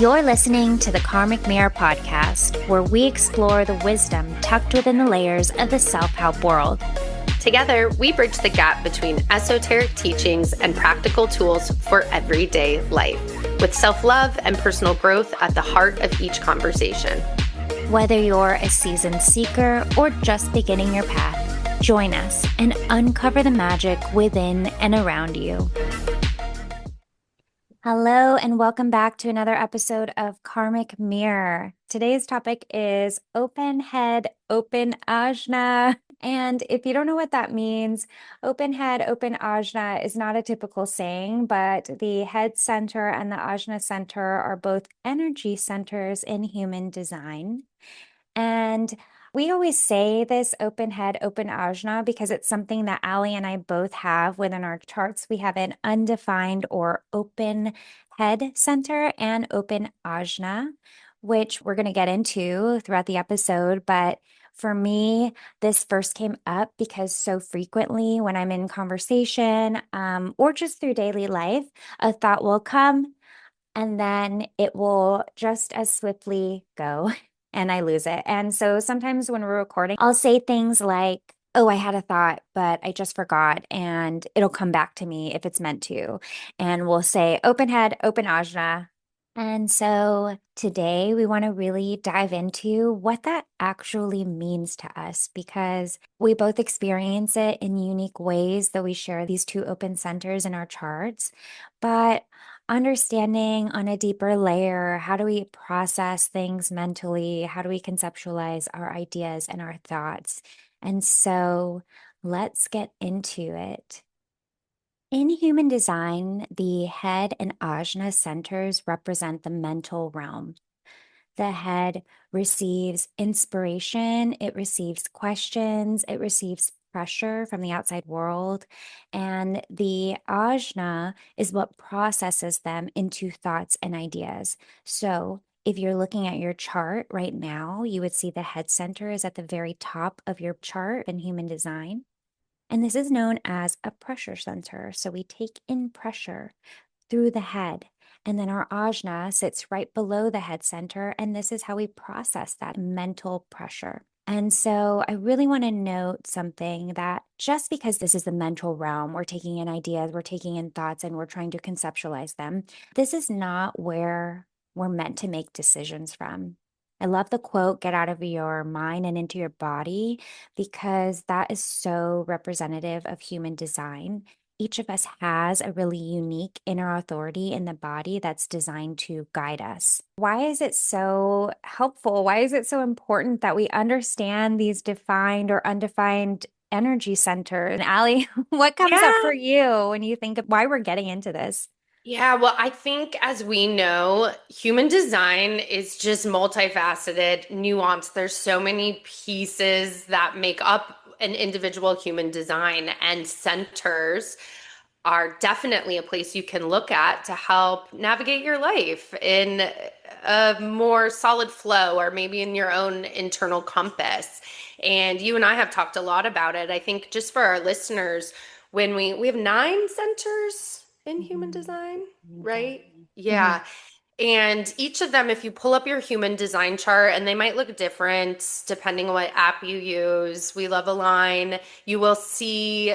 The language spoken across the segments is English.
You're listening to the Karmic Mirror podcast, where we explore the wisdom tucked within the layers of the self-help world. Together, we bridge the gap between esoteric teachings and practical tools for everyday life, with self-love and personal growth at the heart of each conversation. Whether you're a seasoned seeker or just beginning your path, join us and uncover the magic within and around you. Hello, and welcome back to another episode of Karmic Mirror. Today's topic is open head, open ajna. And if you don't know what that means, open head, open ajna is not a typical saying, but the head center and the ajna center are both energy centers in human design. And we always say this open head, open ajna because it's something that Ali and I both have within our charts. We have an undefined or open head center and open ajna, which we're going to get into throughout the episode. But for me, this first came up because so frequently when I'm in conversation or just through daily life, a thought will come and then it will just as swiftly go and I lose it. And so sometimes when we're recording, I'll say things like, oh, I had a thought, but I just forgot. And it'll come back to me if it's meant to. And we'll say open head, open ajna. And so today we want to really dive into what that actually means to us because we both experience it in unique ways, though we share these two open centers in our charts. But understanding on a deeper layer, how do we process things mentally? How do we conceptualize our ideas and our thoughts? And so let's get into it. In human design, the head and ajna centers represent the mental realm. The head receives inspiration, it receives questions, it receives pressure from the outside world, and the ajna is what processes them into thoughts and ideas. So, if you're looking at your chart right now, you would see the head center is at the very top of your chart in human design. And this is known as a pressure center. So we take in pressure through the head. And then our ajna sits right below the head center. And this is how we process that mental pressure. And so I really want to note something that just because this is the mental realm, we're taking in ideas, we're taking in thoughts, and we're trying to conceptualize them, this is not where we're meant to make decisions from. I love the quote, get out of your mind and into your body, because that is so representative of human design. Each of us has a really unique inner authority in the body that's designed to guide us. Why is it so helpful? Why is it so important that we understand these defined or undefined energy centers? And Ali, what comes up Yeah. for you when you think of why we're getting into this? Yeah, well, I think as we know, human design is just multifaceted, nuanced. There's so many pieces that make up an individual human design, and centers are definitely a place you can look at to help navigate your life in a more solid flow or maybe in your own internal compass. And you and I have talked a lot about it. I think just for our listeners, when we have nine centers in human Mhm. design, right? Design. Mhm. Yeah. And each of them, if you pull up your human design chart, and they might look different depending on what app you use, We Love Align, you will see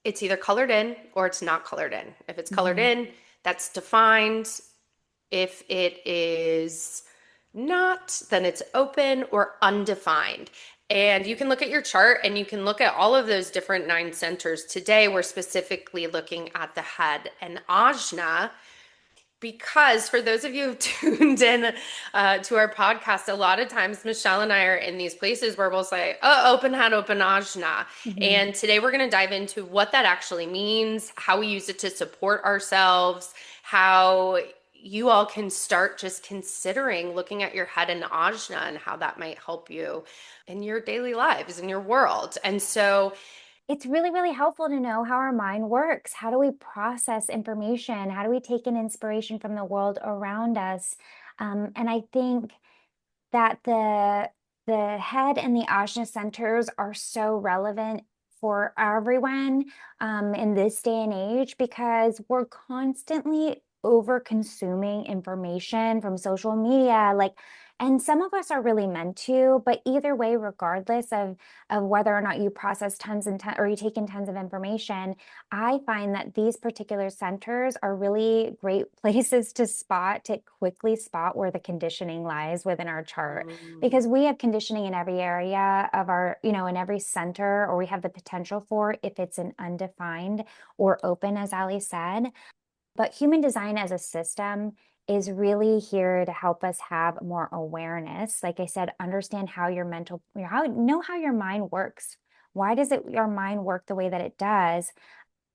it's either colored in or it's not colored in. If it's colored Mhm. in, that's defined. If it is not, then it's open or undefined. And you can look at your chart and you can look at all of those different nine centers. Today, we're specifically looking at the head and ajna because for those of you who've tuned in to our podcast, a lot of times Michelle and I are in these places where we'll say, oh, open head, open ajna. Mhm. And today we're going to dive into what that actually means, how we use it to support ourselves, how you all can start just considering looking at your head and ajna and how that might help you in your daily lives, in your world. And so, It's really, really helpful to know how our mind works. How do we process information? How do we take in inspiration from the world around us? And I think that the head and the ajna centers are so relevant for everyone in this day and age because we're constantly over consuming information from social media, like, and some of us are really meant to, but either way, regardless of whether or not you process tons and or you take in tons of information, I find that these particular centers are really great places to quickly spot where the conditioning lies within our chart. Mm. Because we have conditioning in every area of our, in every center, or we have the potential for if it's an undefined or open, as Ali said. But human design as a system is really here to help us have more awareness. Like I said, understand how your know how your mind works. Why does your mind work the way that it does?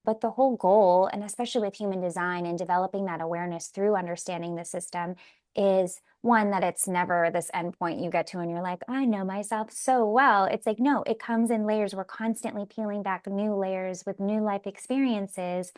But the whole goal, and especially with human design and developing that awareness through understanding the system, is one, that it's never this endpoint you get to and you're like, I know myself so well. It's like, no, it comes in layers. We're constantly peeling back new layers with new life experiences.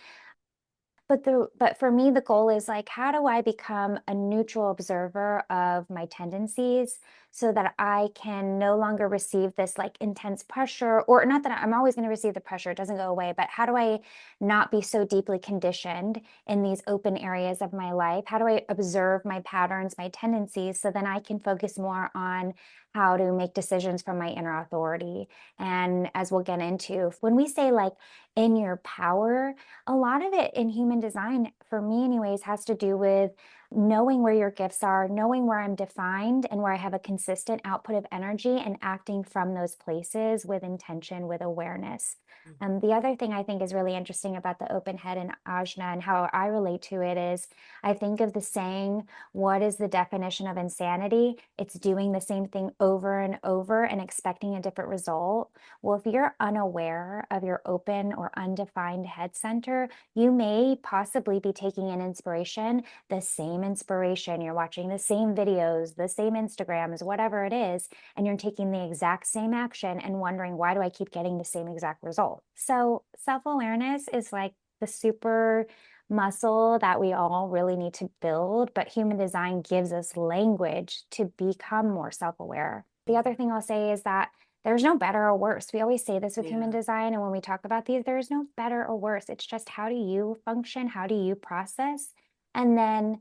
But for me, the goal is like, how do I become a neutral observer of my tendencies so that I can no longer receive this like intense pressure, or not that I'm always going to receive the pressure, it doesn't go away, but how do I not be so deeply conditioned in these open areas of my life? How do I observe my patterns, my tendencies, so then I can focus more on how to make decisions from my inner authority? And as we'll get into, when we say like in your power, a lot of it in human design, for me anyways, has to do with knowing where your gifts are, knowing where I'm defined and where I have a consistent output of energy, and acting from those places with intention, with awareness. The other thing I think is really interesting about the open head and ajna and how I relate to it is I think of the saying, what is the definition of insanity? It's doing the same thing over and over and expecting a different result. Well, if you're unaware of your open or undefined head center, you may possibly be taking in inspiration, the same inspiration. You're watching the same videos, the same Instagrams, whatever it is, and you're taking the exact same action and wondering, why do I keep getting the same exact result? So, self-awareness is like the super muscle that we all really need to build, but human design gives us language to become more self-aware. The other thing I'll say is that there's no better or worse. We always say this with human Yeah. design. And when we talk about these, there's no better or worse. It's just, how do you function? How do you process? And then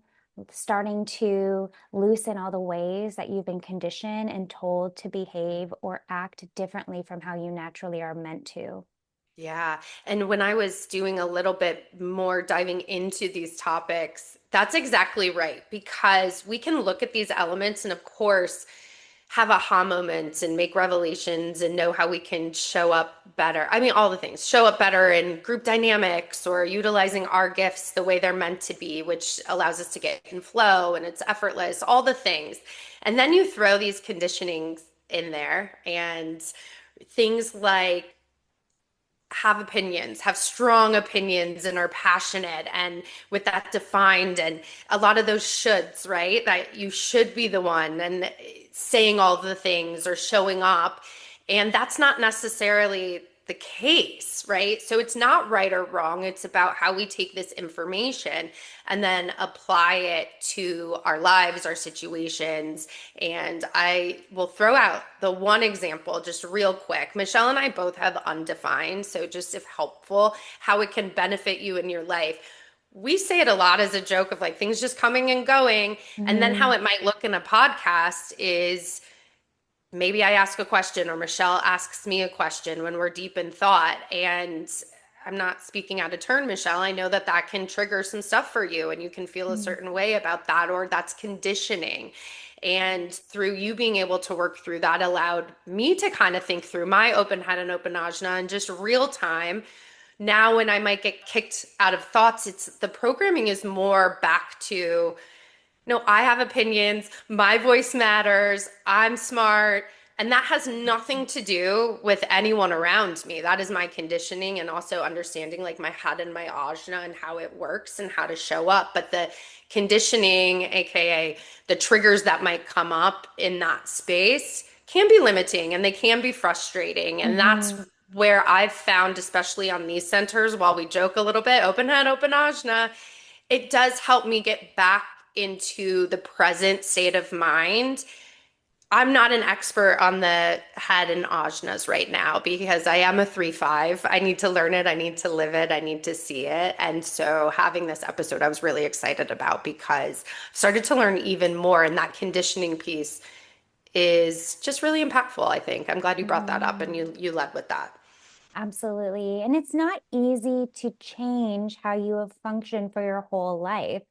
starting to loosen all the ways that you've been conditioned and told to behave or act differently from how you naturally are meant to. Yeah. And when I was doing a little bit more diving into these topics, that's exactly right. Because we can look at these elements and, of course, have aha moments and make revelations and know how we can show up better. I mean, all the things show up better in group dynamics or utilizing our gifts the way they're meant to be, which allows us to get in flow and it's effortless, all the things. And then you throw these conditionings in there and things like have opinions, have strong opinions, and are passionate, and with that defined, and a lot of those shoulds, right? That you should be the one and saying all the things or showing up. And that's not necessarily the case, right? So it's not right or wrong. It's about how we take this information and then apply it to our lives, our situations. And I will throw out the one example just real quick. Michelle and I both have undefined, so just if helpful, how it can benefit you in your life. We say it a lot as a joke of like things just coming and going. And then how Mm, it might look in a podcast is maybe I ask a question or Michelle asks me a question when we're deep in thought. And I'm not speaking out of turn, Michelle. I know that that can trigger some stuff for you and you can feel a mm, certain way about that, or that's conditioning. And through you being able to work through that allowed me to kind of think through my open head and open ajna in just real time. Now, when I might get kicked out of thoughts, it's the programming is more back to no, I have opinions. My voice matters. I'm smart. And that has nothing to do with anyone around me. That is my conditioning and also understanding like my head and my ajna and how it works and how to show up. But the conditioning, AKA the triggers that might come up in that space, can be limiting and they can be frustrating. And that's mhm, where I've found, especially on these centers, while we joke a little bit, open head, open ajna, it does help me get back into the present state of mind. I'm not an expert on the head and ajnas right now because I am a 3/5. I need to learn it. I need to live it. I need to see it. And so having this episode, I was really excited about because I started to learn even more. And that conditioning piece is just really impactful, I think. I'm glad you brought that up and Mhm. you led with that. Absolutely. And it's not easy to change how you have functioned for your whole life.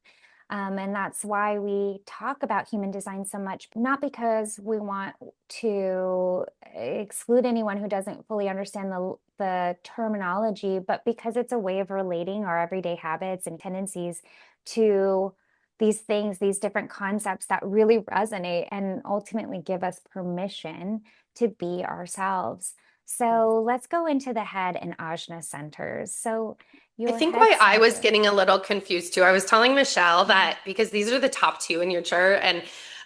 And that's why we talk about human design so much, not because we want to exclude anyone who doesn't fully understand the terminology, but because it's a way of relating our everyday habits and tendencies to these things, these different concepts that really resonate and ultimately give us permission to be ourselves. So let's go into the head and ajna centers. So I your think head why I was center. getting a little confused too. I was telling Michelle Mhm. that because these are the top two in your chart, and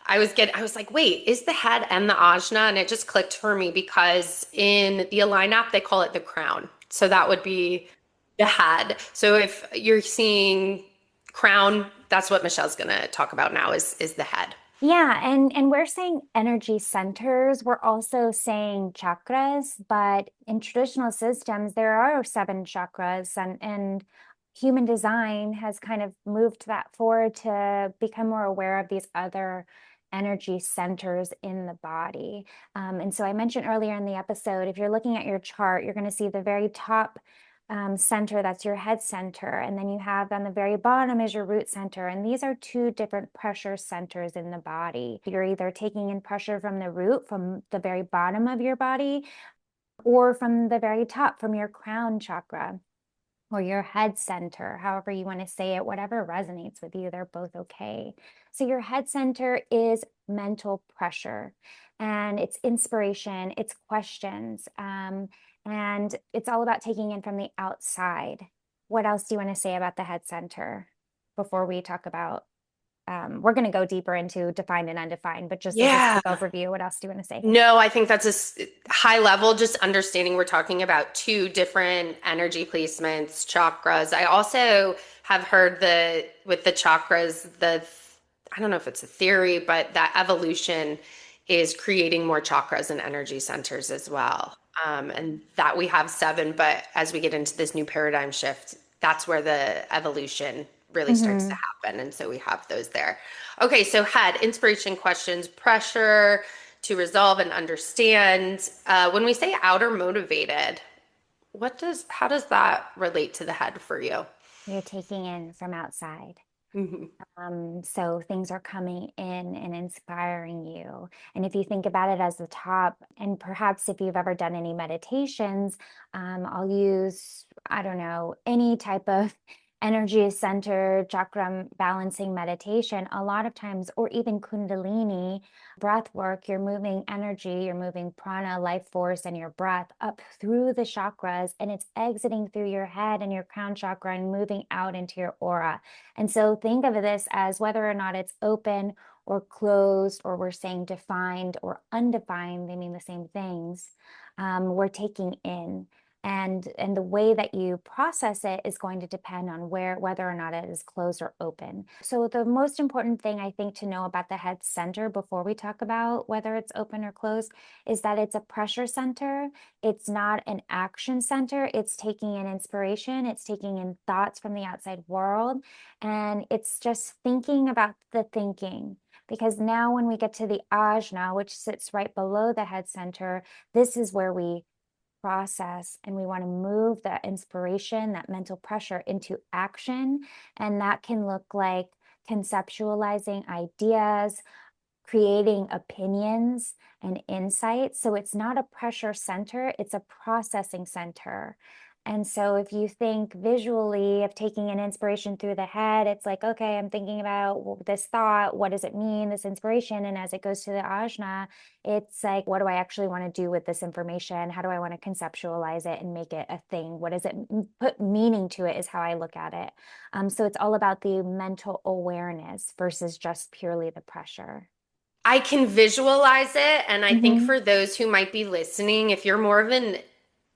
I was like, wait, is the head and the ajna? And it just clicked for me because in the Align app, they call it the crown. So that would be the head. So if you're seeing crown, that's what Michelle's gonna talk about now is the head. Yeah, and we're saying energy centers. We're also saying chakras, but in traditional systems, there are seven chakras, and human design has kind of moved that forward to become more aware of these other energy centers in the body. And so I mentioned earlier in the episode, if you're looking at your chart, you're going to see the very top center, that's your head center. And then you have on the very bottom is your root center. And these are two different pressure centers in the body. You're either taking in pressure from the root, from the very bottom of your body, or from the very top, from your crown chakra or your head center, however you want to say it, whatever resonates with you, they're both okay. So your head center is mental pressure and it's inspiration, it's questions, and it's all about taking in from the outside. What else do you want to say about the head center before we talk about? We're going to go deeper into defined and undefined, but just as a Yeah. quick overview, what else do you want to say? No, I think that's high level, just understanding we're talking about two different energy placements, chakras. I also have heard with the chakras, I don't know if it's a theory, but that evolution is creating more chakras and energy centers as well. And that we have seven, but as we get into this new paradigm shift, that's where the evolution really starts to Hmm. happen. And so we have those there. Okay, so head, inspiration, questions, pressure to resolve and understand. When we say outer motivated, how does that relate to the head for you? You're taking in from outside. Mhm. So things are coming in and inspiring you. And if you think about it as the top, and perhaps if you've ever done any meditations, I'll use, I don't know, any type of energy center, chakra balancing meditation. A lot of times, or even Kundalini breath work, you're moving energy, you're moving prana, life force, and your breath up through the chakras, and it's exiting through your head and your crown chakra and moving out into your aura. And so think of this as whether or not it's open or closed, or we're saying defined or undefined, they mean the same things. We're taking in. And the way that you process it is going to depend on whether or not it is closed or open. So the most important thing I think to know about the head center before we talk about whether it's open or closed is that it's a pressure center. It's not an action center. It's taking in inspiration. It's taking in thoughts from the outside world. And it's just thinking about the thinking. Because now, when we get to the ajna, which sits right below the head center, this is where we process and we want to move that inspiration, that mental pressure into action. And that can look like conceptualizing ideas, creating opinions and insights. So it's not a pressure center, it's a processing center. And so if you think visually of taking an inspiration through the head, it's like, okay, I'm thinking about this thought. What does it mean, this inspiration? And as it goes to the ajna, it's like, what do I actually want to do with this information? How do I want to conceptualize it and make it a thing? What does it put meaning to it is how I look at it. So it's all about the mental awareness versus just purely the pressure. I can visualize it, and I think Hmm. for those who might be listening, if you're more of an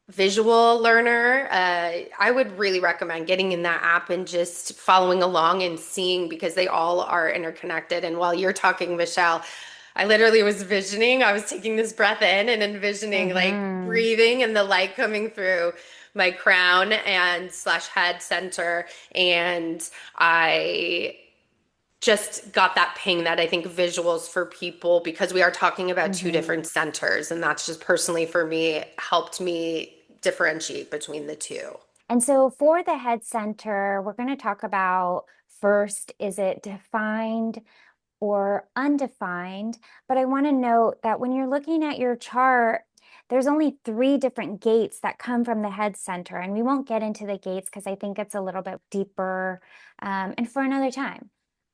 visual learner, I would really recommend getting in that app and just following along and seeing because they all are interconnected. And while you're talking, Michelle, I literally was visioning, I was taking this breath in and envisioning like Mm-hmm. breathing and the light coming through my crown and slash head center. And I just got that ping that I think visuals for people, because we are talking about two Mm-hmm. different centers, and that's just personally for me helped me differentiate between the two. And so for the head center, we're going to talk about first, is it defined or undefined? But I want to note that when you're looking at your chart, there's only three different gates that come from the head center. And we won't get into the gates because I think it's a little bit deeper and for another time.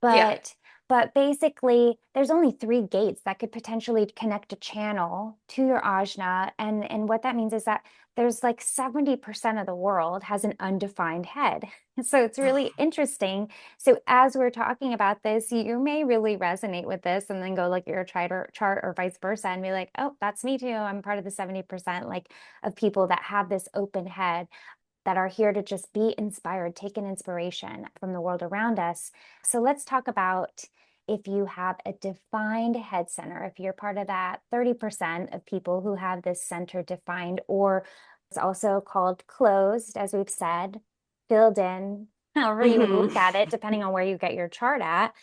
Yeah. But but basically, there's only three gates that could potentially connect a channel to your ajna. And what that means is that there's like 70% of the world has an undefined head. So it's really interesting. So as we're talking about this, you may really resonate with this and then go look at your chart or vice versa and be like, oh, that's me too. I'm part of the 70% like of people that have this open head that are here to just be inspired, take an inspiration from the world around us. So let's talk about if you have a defined head center, if you're part of that 30% of people who have this center defined, or it's also called closed, as we've said, filled in, however you would Hmm. look at it, depending on where you get your chart at.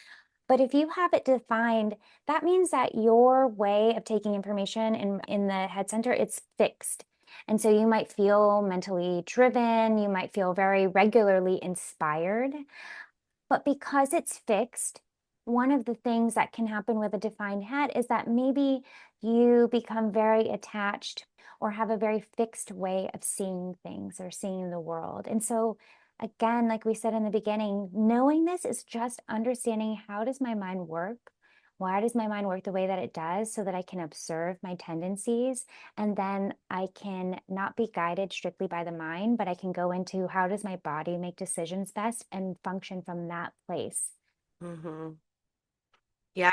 But if you have it defined, that means that your way of taking information in the head center, it's fixed. And so you might feel mentally driven, you might feel very regularly inspired. But because it's fixed, one of the things that can happen with a defined head is that maybe you become very attached or have a very fixed way of seeing things or seeing the world. And so, again, like we said in the beginning, knowing this is just understanding how does my mind work? Why does my mind work the way that it does so that I can observe my tendencies and then I can not be guided strictly by the mind, but I can go into how does my body make decisions best and function from that place. Hmm. Yeah,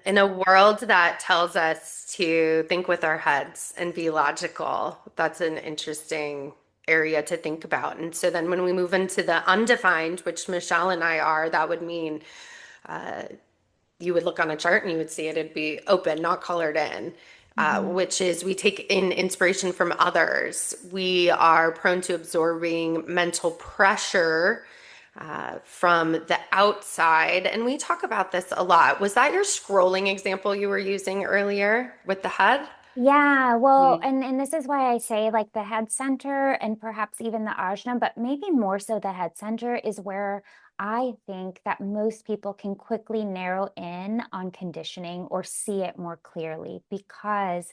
in a world that tells us to think with our heads and be logical, that's an interesting area to think about. And so then when we move into the undefined, which Michelle and I are, that would mean you would look on a chart and you would see it'd be open, not colored in, Mhm. which is we take in inspiration from others. We are prone to absorbing mental pressure from the outside. And we talk about this a lot. Was that your scrolling example you were using earlier with the head? Yeah, well, Mm. and this is why I say like the head center and perhaps even the ajna, but maybe more so the head center is where I think that most people can quickly narrow in on conditioning or see it more clearly because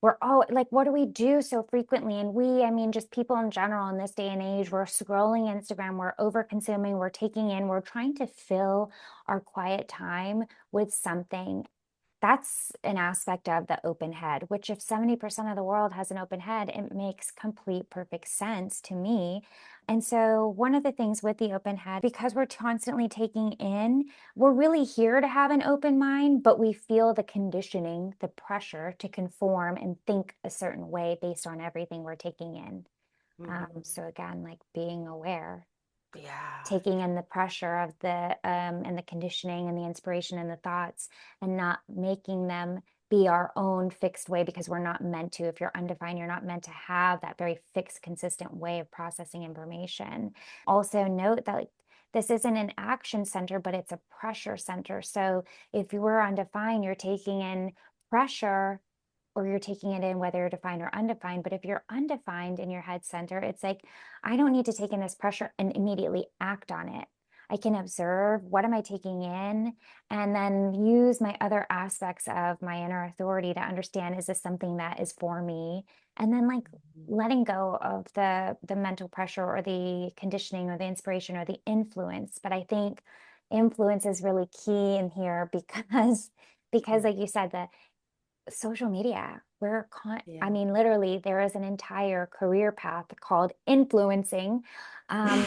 we're all like, what do we do so frequently? And I mean, just people in general in this day and age, we're scrolling Instagram, we're over consuming, we're taking in, we're trying to fill our quiet time with something. That's an aspect of the open head, which if 70% of the world has an open head, it makes complete perfect sense to me. And so one of the things with the open head, because we're constantly taking in, we're really here to have an open mind, but we feel the conditioning, the pressure to conform and think a certain way based on everything we're taking in. Mhm. So again, like being aware, Yeah. taking in the pressure of the and the conditioning and the inspiration and the thoughts and not making them be our own fixed way because we're not meant to. If you're undefined, you're not meant to have that very fixed, consistent way of processing information. Also note that like this isn't an action center, but it's a pressure center. So if you were undefined, you're taking in pressure or you're taking it in whether you're defined or undefined. But if you're undefined in your head center, it's like, I don't need to take in this pressure and immediately act on it. I can observe what am I taking in and then use my other aspects of my inner authority to understand is this something that is for me? And then like letting go of the mental pressure or the conditioning or the inspiration or the influence. But I think influence is really key in here because Mhm. like you said, the social media. I Yeah. mean, literally, there is an entire career path called influencing. Um,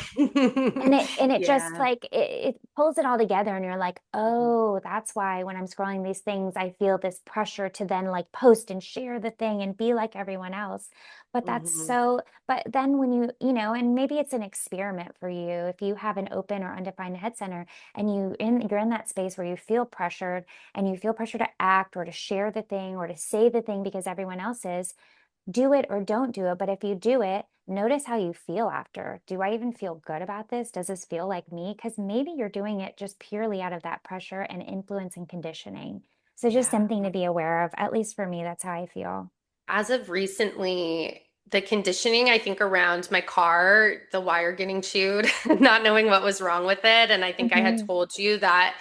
and it just Yeah. like it pulls it all together and you're like, Mhm. oh, that's why when I'm scrolling these things, I feel this pressure to then like post and share the thing and be like everyone else. But that's Mhm. so, but then when and maybe it's an experiment for you. If you have an open or undefined head center and you're in that space where you feel pressured and you feel pressure to act or to share the thing or to say the thing because everyone else is, do it or don't do it. But if you do it, notice how you feel after. Do I even feel good about this? Does this feel like me? Because maybe you're doing it just purely out of that pressure and influence and conditioning. So just Yeah. something to be aware of. At least for me, that's how I feel. As of recently, the conditioning, I think, around my car, the wire getting chewed, not knowing what was wrong with it. And I think I had Hmm. told you that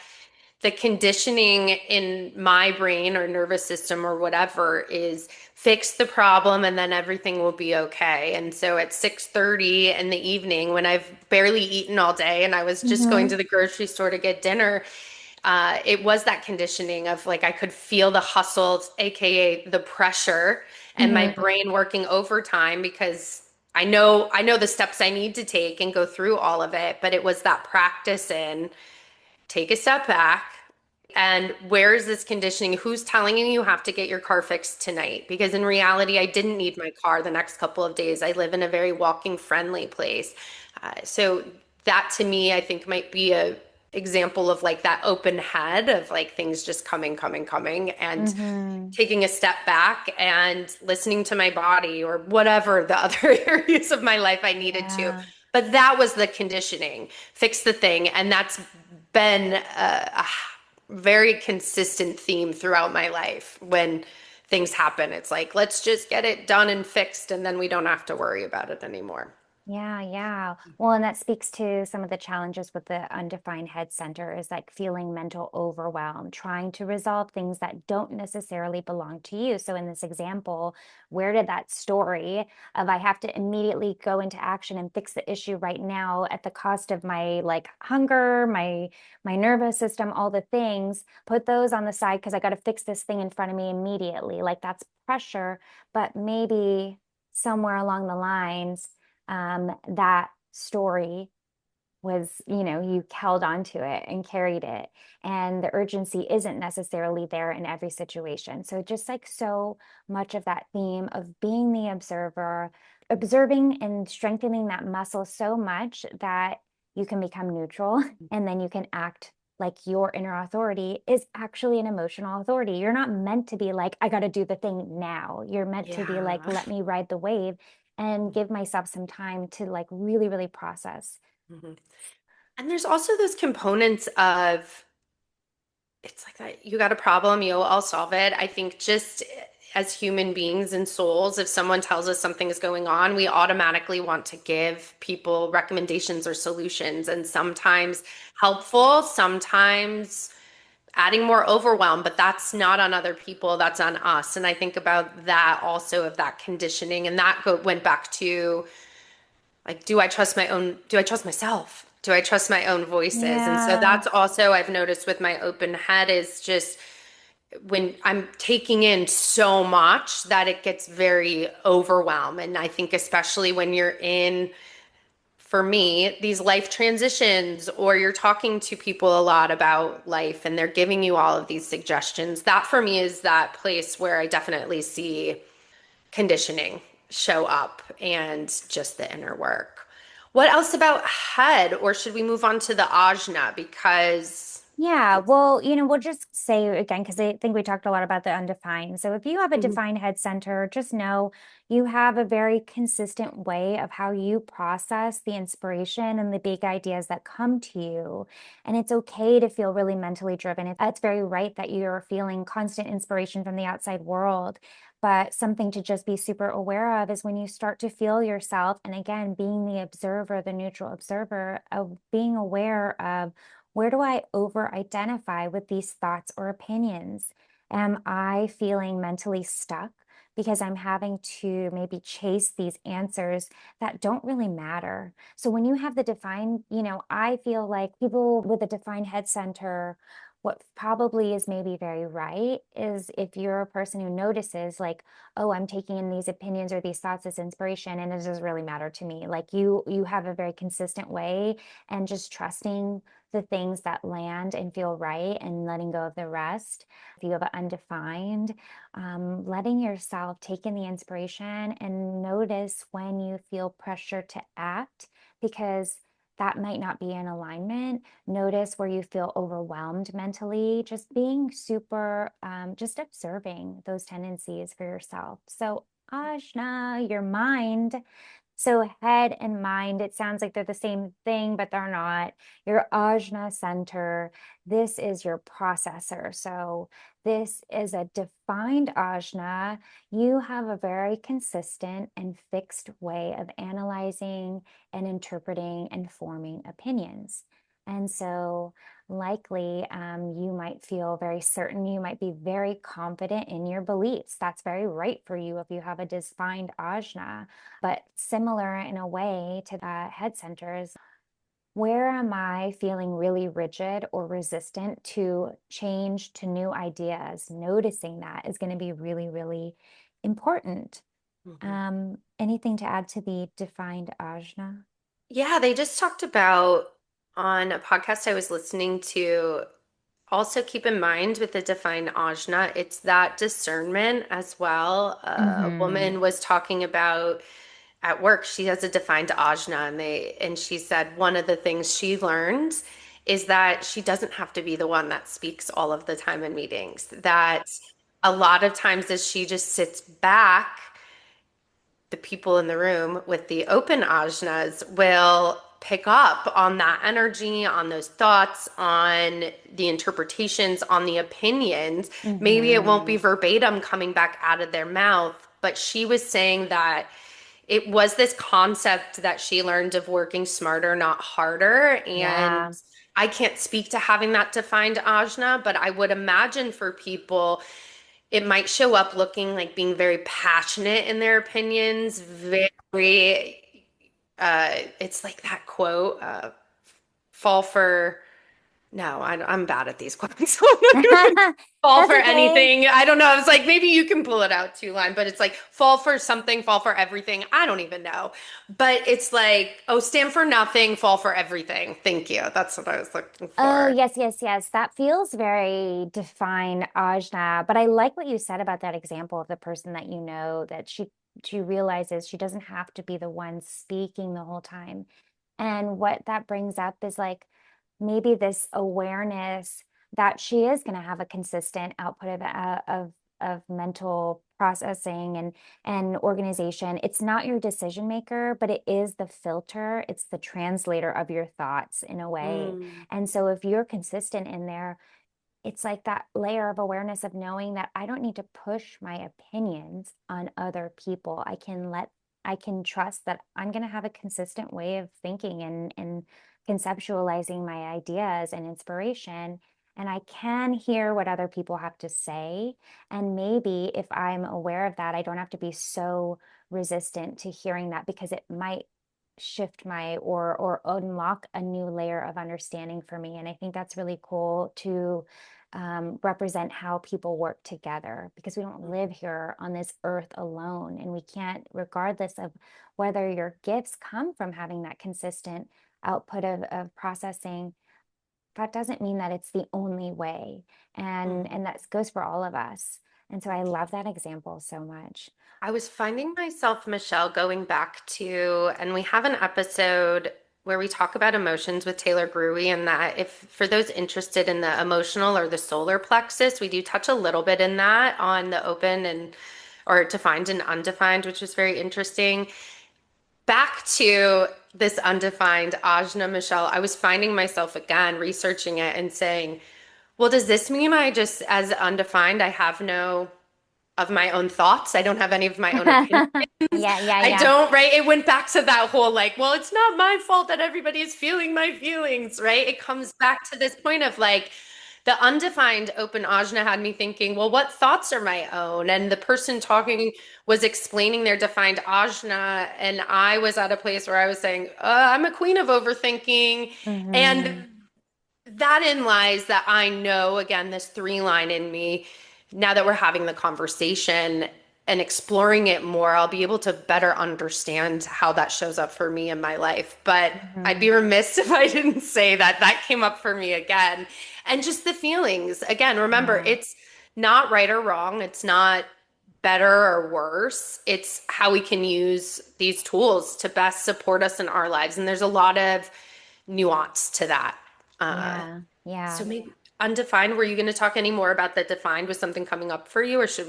the conditioning in my brain or nervous system or whatever is fix the problem and then everything will be okay. And so at 6:30 in the evening when I've barely eaten all day and I was just going to Hmm. the grocery store to get dinner, it was that conditioning of like I could feel the hustle, aka the pressure, and my Hmm. brain working overtime because I know the steps I need to take and go through all of it, but it was that practice in take a step back. And where is this conditioning? Who's telling you you have to get your car fixed tonight? Because in reality, I didn't need my car the next couple of days. I live in a very walking friendly place. So that to me, I think might be a example of like that open head of like things just coming and Hmm. taking a step back and listening to my body or whatever the other areas of my life I needed to. Yeah. But that was the conditioning, fix the thing. And that's been a very consistent theme throughout my life when things happen. It's like, let's just get it done and fixed, and then we don't have to worry about it anymore. Yeah, yeah. Well, and that speaks to some of the challenges with the undefined head center is like feeling mental overwhelm, trying to resolve things that don't necessarily belong to you. So in this example, where did that story of I have to immediately go into action and fix the issue right now at the cost of my like hunger, my nervous system, all the things, put those on the side because I got to fix this thing in front of me immediately. Like that's pressure, but maybe somewhere along the lines that story was, you held on to it and carried it. And the urgency isn't necessarily there in every situation. So, just like so much of that theme of being the observer, observing and strengthening that muscle so much that you can become neutral and then you can act like your inner authority is actually an emotional authority. You're not meant to be like, I got to do the thing now. You're meant to be like, Yeah. let me ride the wave and give myself some time to like really, really process. Mhm. And there's also those components of it's like that you got a problem, I'll solve it. I think just as human beings and souls, if someone tells us something is going on, we automatically want to give people recommendations or solutions, and sometimes helpful, sometimes adding more overwhelm, but that's not on other people, that's on us. And I think about that also of that conditioning, and that went back to like, do I trust myself? Do I trust my own voices? And so Yeah. that's also I've noticed with my open head is just when I'm taking in so much that it gets very overwhelmed. And I think especially when you're in, for me, these life transitions or you're talking to people a lot about life and they're giving you all of these suggestions, that for me is that place where I definitely see conditioning show up and just the inner work. What else about head, or should we move on to the ajna? Because Yeah, well, we'll just say again, because I think we talked a lot about the undefined. So if you have a Mhm. defined head center, just know you have a very consistent way of how you process the inspiration and the big ideas that come to you. And it's okay to feel really mentally driven. It's very right that you're feeling constant inspiration from the outside world. But something to just be super aware of is when you start to feel yourself, and again, being the observer, the neutral observer, of being aware of where do I over identify with these thoughts or opinions? Am I feeling mentally stuck because I'm having to maybe chase these answers that don't really matter? So when you have the defined, I feel like people with a defined head center what probably is maybe very right is if you're a person who notices, like, oh, I'm taking in these opinions or these thoughts as inspiration, and it doesn't really matter to me. Like you have a very consistent way and just trusting the things that land and feel right and letting go of the rest. If you have an undefined, letting yourself take in the inspiration and notice when you feel pressure to act because that might not be in alignment. Notice where you feel overwhelmed mentally, just being super, just observing those tendencies for yourself. So, Ajna, your mind, so head and mind, it sounds like they're the same thing, but they're not. Your ajna center, this is your processor. So this is a defined ajna. You have a very consistent and fixed way of analyzing and interpreting and forming opinions. And so likely you might feel very certain, you might be very confident in your beliefs. That's very right for you if you have a defined ajna, but similar in a way to the head centers. Where am I feeling really rigid or resistant to change to new ideas? Noticing that is going to be really, really important. Mhm. Anything to add to the defined ajna? Yeah, they just talked about on a podcast I was listening to. Also, keep in mind with the defined ajna, it's that discernment as well. A Mm-hmm. woman was talking about at work, she has a defined ajna, and she said one of the things she learned is that she doesn't have to be the one that speaks all of the time in meetings. That a lot of times as she just sits back, the people in the room with the open ajnas will pick up on that energy, on those thoughts, on the interpretations, on the opinions. Maybe it won't be Mm-hmm. verbatim coming back out of their mouth, but she was saying that it was this concept that she learned of working smarter, not harder. And Yeah. I can't speak to having that defined ajna, but I would imagine for people it might show up looking like being very passionate in their opinions, very it's like that quote, fall for no, I'm bad at these quotes. So I'm not gonna fall That's for okay. anything. I don't know. It's like maybe you can pull it out two line, but it's like fall for something, fall for everything. I don't even know. But it's like, oh, stand for nothing, fall for everything. Thank you. That's what I was looking Oh, for. yes, yes, yes. That feels very defined, Ajna. But I like what you said about that example of the person that you know that she realizes she doesn't have to be the one speaking the whole time. And what that brings up is like maybe this awareness that she is going to have a consistent output of mental processing and organization. It's not your decision maker, but it is the filter. It's the translator of your thoughts in a way. Mm, And so if you're consistent in there, it's like that layer of awareness of knowing that I don't need to push my opinions on other people. I can trust that I'm going to have a consistent way of thinking and conceptualizing my ideas and inspiration. And I can hear what other people have to say. And maybe if I'm aware of that, I don't have to be so resistant to hearing that because it might shift my or unlock a new layer of understanding for me. And I think that's really cool to represent how people work together because we don't live here on this earth alone. And we can't, regardless of whether your gifts come from having that consistent output of processing, that doesn't mean that it's the only way. mm. And that goes for all of us. And so I love that example so much. I was finding myself, Michelle, going back to, and we have an episode where we talk about emotions with Taylor Gruey, and that if for those interested in the emotional or the solar plexus, we do touch a little bit in that on the open and or defined and undefined, which is very interesting. Back to this undefined ajna, Michelle, I was finding myself again researching it and saying, well, does this mean I just, as undefined, I have no of my own thoughts? I don't have any of my own opinions. Yeah, yeah, I yeah. don't, right? It went back to that whole like, well, it's not my fault that everybody is feeling my feelings, right? It comes back to this point of like the undefined open ajna had me thinking, well, what thoughts are my own? And the person talking was explaining their defined ajna, and I was at a place where I was saying, I'm a queen of overthinking. And Hmm. that in lies that I know, again, this three line in me, now that we're having the conversation and exploring it more, I'll be able to better understand how that shows up for me in my life. But I'd be Mhm. remiss if I didn't say that that came up for me again. And just the feelings. Again, remember, Yeah. it's not right or wrong. It's not better or worse. It's how we can use these tools to best support us in our lives. And there's a lot of nuance to that. Uh, Yeah. so Yeah. maybe undefined, were you going to talk any more about the defined? Was something coming up for you, or can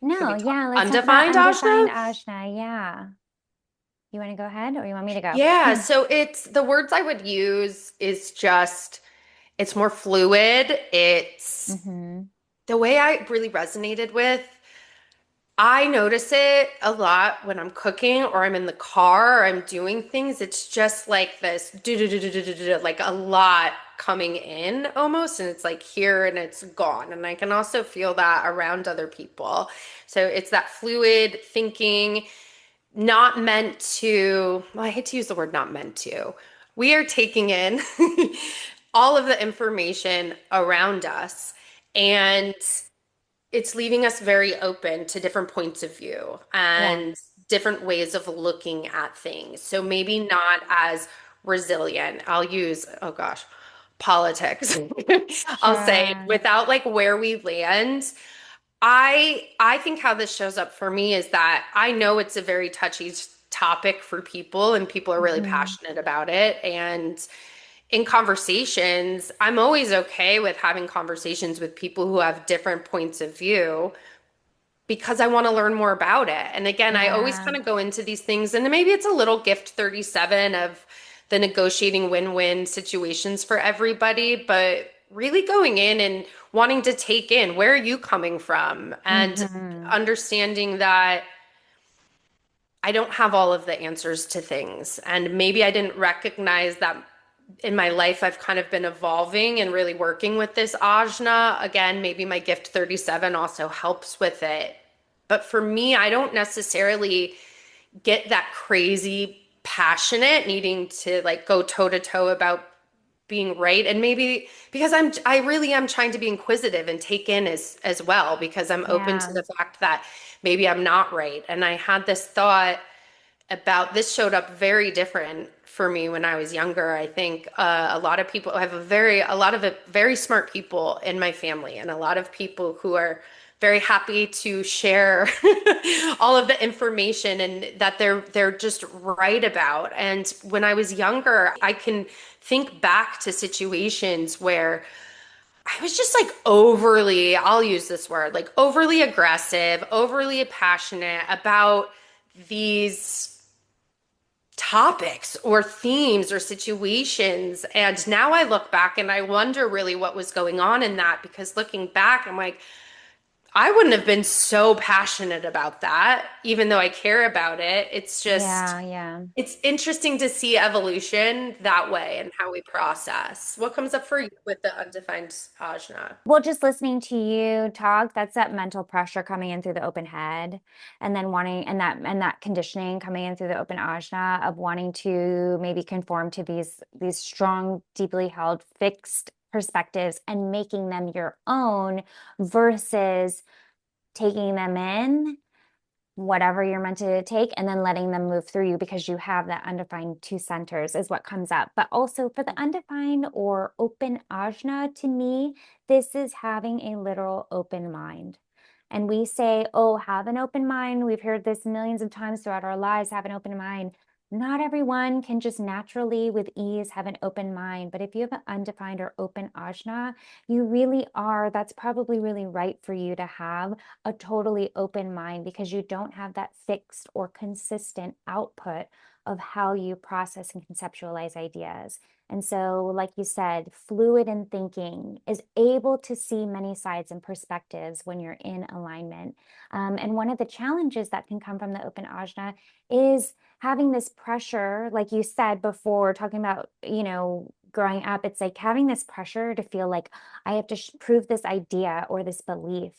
No, we talk yeah, let's talk about undefined, Ashna? undefined Ajna. Yeah. You want to go ahead or you want me to Yeah, go? so it's the words I would use is just it's more fluid. It's hmm the way I really resonated with. I notice it a lot when I'm cooking or I'm in the car or I'm doing things. It's just like this, like a lot coming in almost, and it's like here and it's gone. And I can also feel that around other people. So it's that fluid thinking, not meant to, well, I hate to use the word not meant to. We are taking in all of the information around us. And it's leaving us very open to different points of view Yeah, and different ways of looking at things. So maybe not as resilient. I'll use, oh gosh, politics. I'll say sure. without like where we land. I think how this shows up for me is that I know it's a very touchy topic for people and people are really hmm passionate about it. And in conversations, I'm always okay with having conversations with people who have different points of view because I want to learn more about it. And again, I always Yeah, kind of go into these things, and maybe it's a little gift 37 of the negotiating win-win situations for everybody, but really going in and wanting to take in where are you coming from and hmm understanding that I don't have all of the answers to things. And maybe I didn't recognize that in my life, I've kind of been evolving and really working with this ajna. Again, maybe my gift 37 also helps with it. But for me, I don't necessarily get that crazy passionate needing to like go toe to toe about being right. And maybe because I really am trying to be inquisitive and take in as well because I'm open to yeah, the fact that maybe I'm not right. And I had this thought about this showed up very different for me when I was younger. I think a lot of people have a lot of very smart people in my family, and a lot of people who are very happy to share all of the information and that they're just right about. And when I was younger, I can think back to situations where I was just like overly, I'll use this word, like overly aggressive, overly passionate about these topics or themes or situations. And now I look back and I wonder really what was going on in that because looking back, I'm like, I wouldn't have been so passionate about that, even though I care about it. It's just, yeah, yeah. it's interesting to see evolution that way and how we process. What comes up for you with the undefined ajna? Well, just listening to you talk, that's that mental pressure coming in through the open head, and then wanting and that conditioning coming in through the open ajna of wanting to maybe conform to these strong, deeply held, fixed perspectives and making them your own versus taking them in whatever you're meant to take and then letting them move through you because you have that undefined two centers is what comes up. But also for the undefined or open ajna, to me, this is having a literal open mind. And we say, oh, have an open mind. We've heard this millions of times throughout our lives, have an open mind. Not everyone can just naturally, with ease, have an open mind. But if you have an undefined or open ajna, you really are, that's probably really right for you to have a totally open mind because you don't have that fixed or consistent output of how you process and conceptualize ideas. And so, like you said, fluid in thinking is able to see many sides and perspectives when you're in alignment. And one of the challenges that can come from the open ajna is having this pressure, like you said before, talking about, growing up, it's like having this pressure to feel like I have to prove this idea or this belief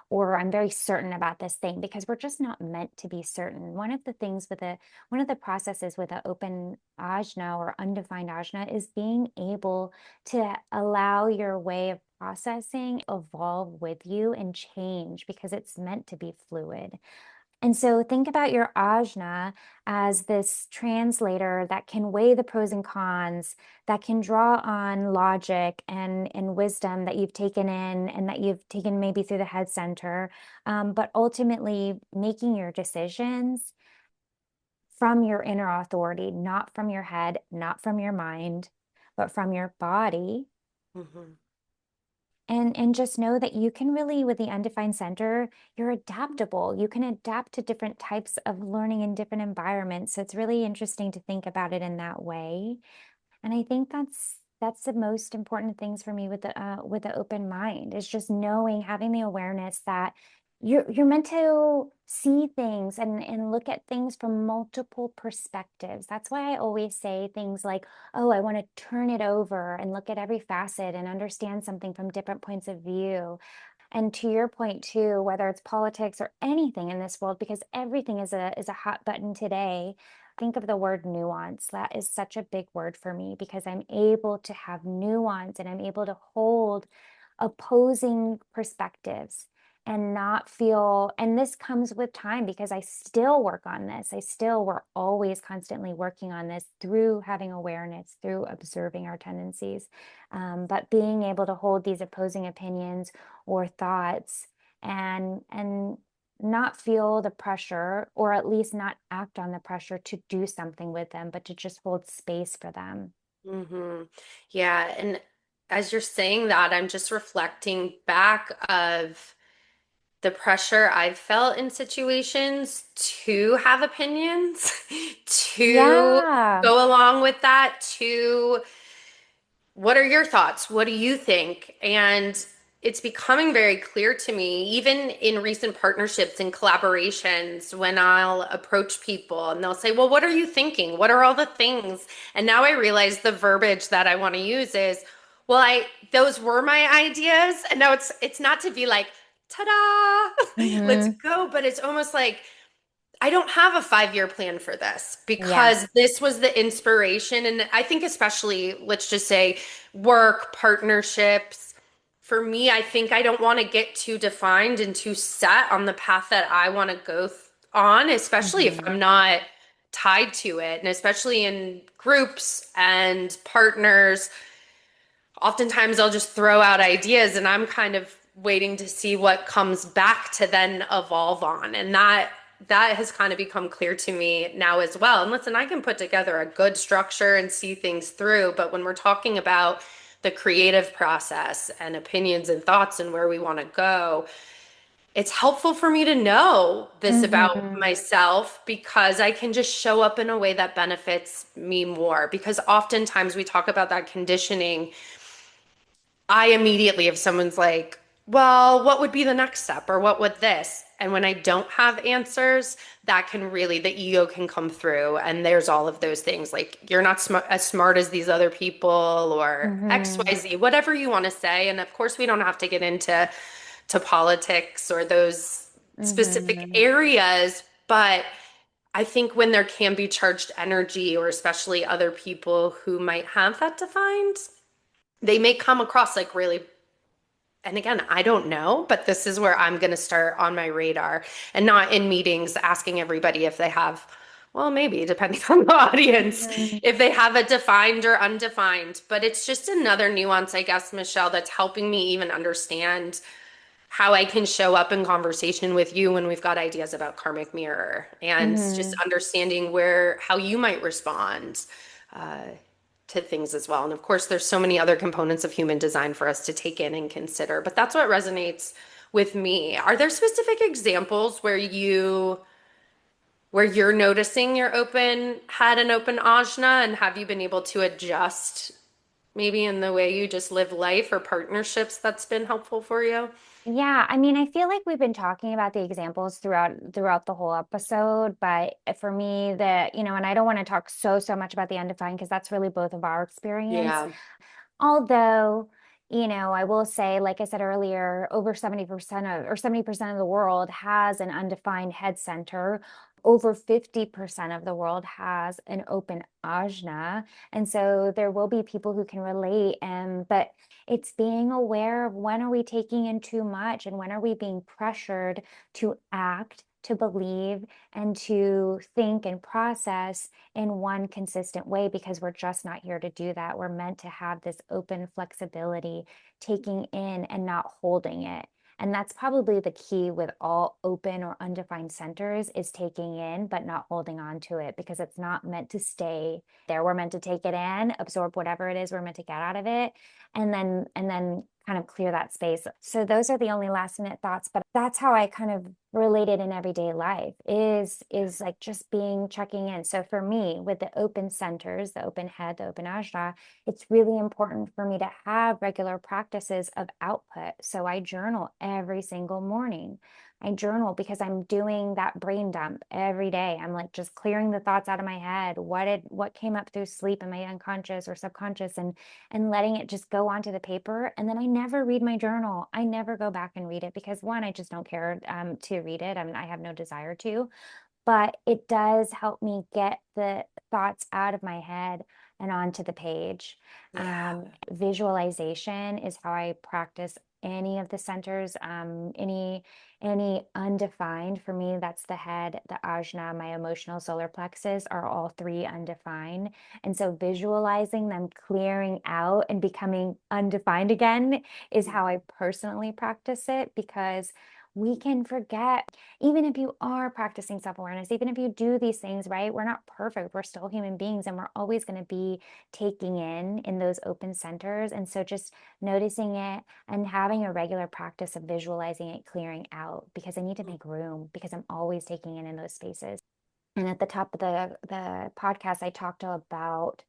or I'm very certain about this thing, because we're just not meant to be certain. One of the processes with an open ajna or undefined ajna is being able to allow your way of processing evolve with you and change, because it's meant to be fluid. And so think about your ajna as this translator that can weigh the pros and cons, that can draw on logic and wisdom that you've taken in and that you've taken maybe through the head center, but ultimately making your decisions from your inner authority, not from your head, not from your mind, but from your body. Mhm. And just know that you can really, with the undefined center, you're adaptable. You can adapt to different types of learning in different environments. So it's really interesting to think about it in that way. And I think that's the most important things for me with the open mind, is just knowing, having the awareness that you're meant to see things and look at things from multiple perspectives. That's why I always say things like, oh, I want to turn it over and look at every facet and understand something from different points of view. And to your point too, whether it's politics or anything in this world, because everything is a hot button today, think of the word nuance. That is such a big word for me, because I'm able to have nuance and I'm able to hold opposing perspectives and not feel, and this comes with time, because I still work on this. We're always constantly working on this through having awareness, through observing our tendencies. But being able to hold these opposing opinions or thoughts and not feel the pressure, or at least not act on the pressure to do something with them, but to just hold space for them. Hmm. Yeah, and as you're saying that, I'm just reflecting back of the pressure I've felt in situations to have opinions, to Yeah. go along with that, to what are your thoughts? What do you think? And it's becoming very clear to me, even in recent partnerships and collaborations, when I'll approach people and they'll say, well, what are you thinking? What are all the things? And now I realize the verbiage that I want to use is, well, those were my ideas. And now it's not to be like, ta-da, let's Hmm. go, but it's almost like I don't have a 5-year plan for this Yeah. because this was the inspiration. And I think, especially, let's just say work, partnerships. For me, I think I don't want to get too defined and too set on the path that I want to go on, especially if Hmm. I'm not tied to it. And especially in groups and partners, oftentimes I'll just throw out ideas and I'm kind of waiting to see what comes back to then evolve on. And that has kind of become clear to me now as well. And listen, I can put together a good structure and see things through, but when we're talking about the creative process and opinions and thoughts and where we want to go, it's helpful for me to know this about Hmm. myself because I can just show up in a way that benefits me more. Because oftentimes we talk about that conditioning, I immediately, if someone's like, well, what would be the next step or what would this? And when I don't have answers, that can really, the ego can come through. And there's all of those things like, you're not as smart as these other people or Hmm. XYZ, whatever you want to say. And of course, we don't have to get into politics or those specific Hmm. areas. But I think when there can be charged energy, or especially other people who might have that defined, they may come across like really, and again, I don't know, but this is where I'm going to start on my radar and not in meetings asking everybody if they have, well, maybe depending on the audience, Hmm. if they have a defined or undefined. But it's just another nuance, I guess, Michelle, that's helping me even understand how I can show up in conversation with you when we've got ideas about karmic mirror and just Hmm. understanding how you might respond uh, to things as well. And of course, there's so many other components of human design for us to take in and consider, but that's what resonates with me. Are there specific examples where you're noticing your open head and open ajna, and have you been able to adjust maybe in the way you just live life or partnerships that's been helpful for you? Yeah, I mean, I feel like we've been talking about the examples throughout the whole episode, but for me, and I don't want to talk so much about the undefined, because that's really both of our experience. Yeah. Although I will say, like I said earlier, over 70% of or 70% of the world has an undefined head center. Over 50% of the world has an open ajna. And so there will be people who can relate. But it's being aware of when are we taking in too much and when are we being pressured to act, to believe, and to think and process in one consistent way because we're just not here to do that. We're meant to have this open flexibility, taking in and not holding it. And that's probably the key with all open or undefined centers is taking in, but not holding on to it because it's not meant to stay there. We're meant to take it in, absorb whatever it is we're meant to get out of it, and then kind of clear that space. So those are the only last minute thoughts, but that's how I kind of relate it in everyday life is like just being checking in. So for me, with the open centers, the open head, the open ajna, it's really important for me to have regular practices of output. So I journal every single morning. I journal because I'm doing that brain dump every day. I'm like just clearing the thoughts out of my head. What came up through sleep in my unconscious or subconscious and letting it just go onto the paper. And then I never read my journal. I never go back and read it because one, I just don't care to read it. I have no desire to, but it does help me get the thoughts out of my head and onto the page. Yeah. Visualization is how I practice any of the centers, any undefined for me, that's the head, the ajna, my emotional solar plexus are all three undefined. And so visualizing them clearing out and becoming undefined again is how I personally practice it because we can forget, even if you are practicing self-awareness, even if you do these things, right? We're not perfect. We're still human beings and we're always going to be taking in those open centers. And so just noticing it and having a regular practice of visualizing it clearing out because I need to make room because I'm always taking in those spaces. And at the top of the podcast, I talked about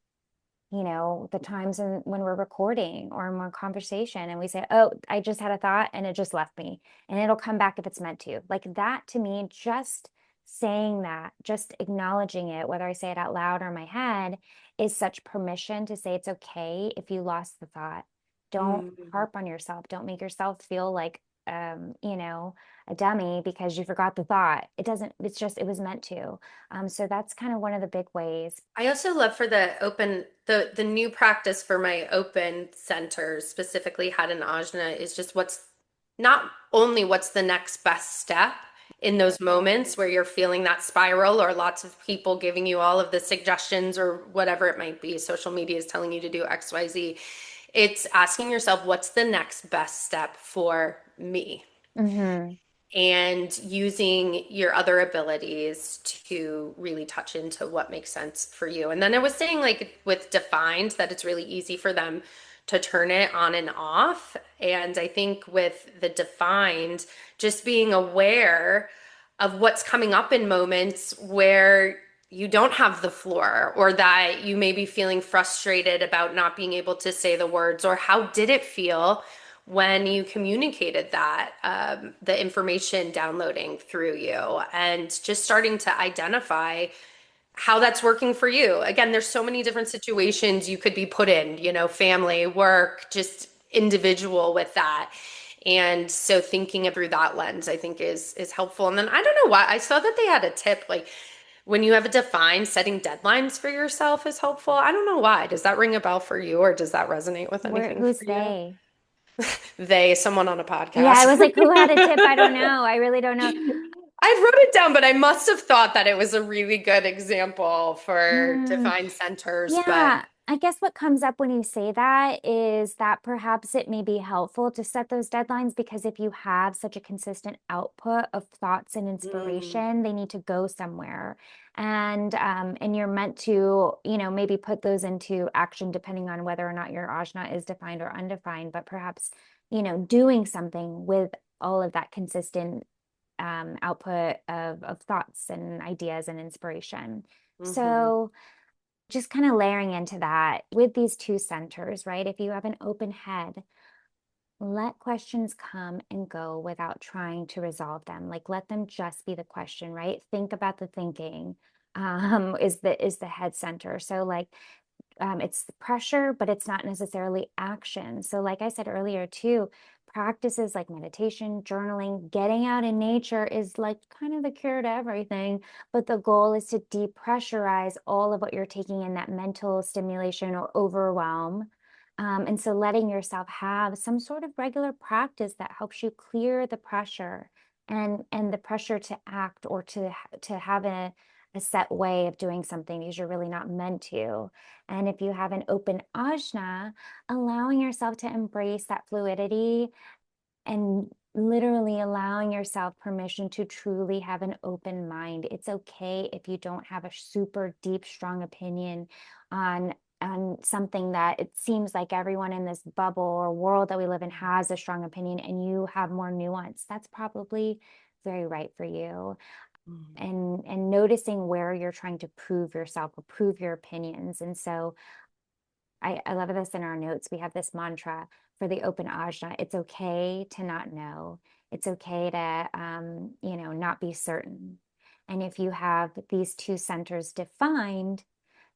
the times when we're recording or in our conversation and we say, oh, I just had a thought and it just left me. And it'll come back if it's meant to. Like that to me, just saying that, just acknowledging it, whether I say it out loud or in my head, is such permission to say it's okay if you lost the thought. Don't Mhm. harp on yourself. Don't make yourself feel like a dummy because you forgot the thought. It doesn't, it's just, it was meant to. So that's kind of one of the big ways. I also love for the new practice for my open centers, specifically Head and Ajna, is just what's not only what's the next best step in those moments where you're feeling that spiral or lots of people giving you all of the suggestions or whatever it might be, social media is telling you to do XYZ. It's asking yourself, what's the next best step for me? Hmm. And using your other abilities to really touch into what makes sense for you. And then I was saying, like with defined, that it's really easy for them to turn it on and off. And I think with the defined, just being aware of what's coming up in moments where you don't have the floor or that you may be feeling frustrated about not being able to say the words, or how did it feel when you communicated that, the information downloading through you, and just starting to identify how that's working for you. Again, there's so many different situations you could be put in, family, work, just individual with that. And so thinking it through that lens, I think is helpful. And then I don't know why I saw that they had a tip like when you have a defined setting deadlines for yourself is helpful. I don't know why. Does that ring a bell for you or does that resonate with anything Who's for you? they? Someone on a Yeah, I podcast. was like, who had a tip? I don't know. I really don't know. I wrote it down, but I must have thought that it was a really good example for Mm, defined centers. But yeah, I guess what comes up when you say that is that perhaps it may be helpful to set those deadlines because if you have such a consistent output of thoughts and mm, inspiration, they need to go somewhere. And you're meant to, maybe put those into action depending on whether or not your ajna is defined or undefined, but perhaps, doing something with all of that consistent output of thoughts and ideas and inspiration. mhm. So just kind of layering into that with these two centers, right? If you have an open head, let questions come and go without trying to resolve them. Like let them just be the question, right? Think about the thinking is the head center. So like it's pressure, but it's not necessarily action. So, like I said earlier, too, practices like meditation, journaling, getting out in nature is like kind of the cure to everything. But the goal is to depressurize all of what you're taking in, that mental stimulation or overwhelm. And so letting yourself have some sort of regular practice that helps you clear the pressure and the pressure to act or to have a set way of doing something because you're really not meant to. And if you have an open ajna, allowing yourself to embrace that fluidity and literally allowing yourself permission to truly have an open mind. It's okay if you don't have a super deep, strong opinion on something that it seems like everyone in this bubble or world that we live in has a strong opinion and you have more nuance. That's probably very right for you. Mhm. And noticing where you're trying to prove yourself or prove your opinions. And so I love this in our notes. We have this mantra for the open ajna. It's okay to not know. It's okay to, not be certain. And if you have these two centers defined,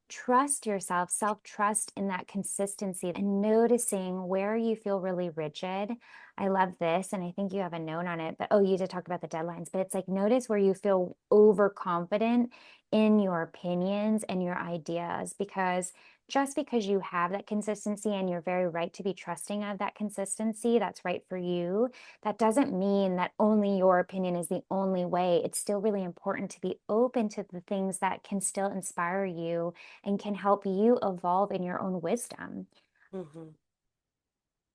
trust yourself, self-trust in that consistency and noticing where you feel really rigid. I love this. And I think you have a note on it, but oh, you did talk about the deadlines, but it's like notice where you feel overconfident in your opinions and your ideas, because just because you have that consistency and you're very right to be trusting of that consistency, that's right for you. That doesn't mean that only your opinion is the only way. It's still really important to be open to the things that can still inspire you and can help you evolve in your own wisdom. Mhm.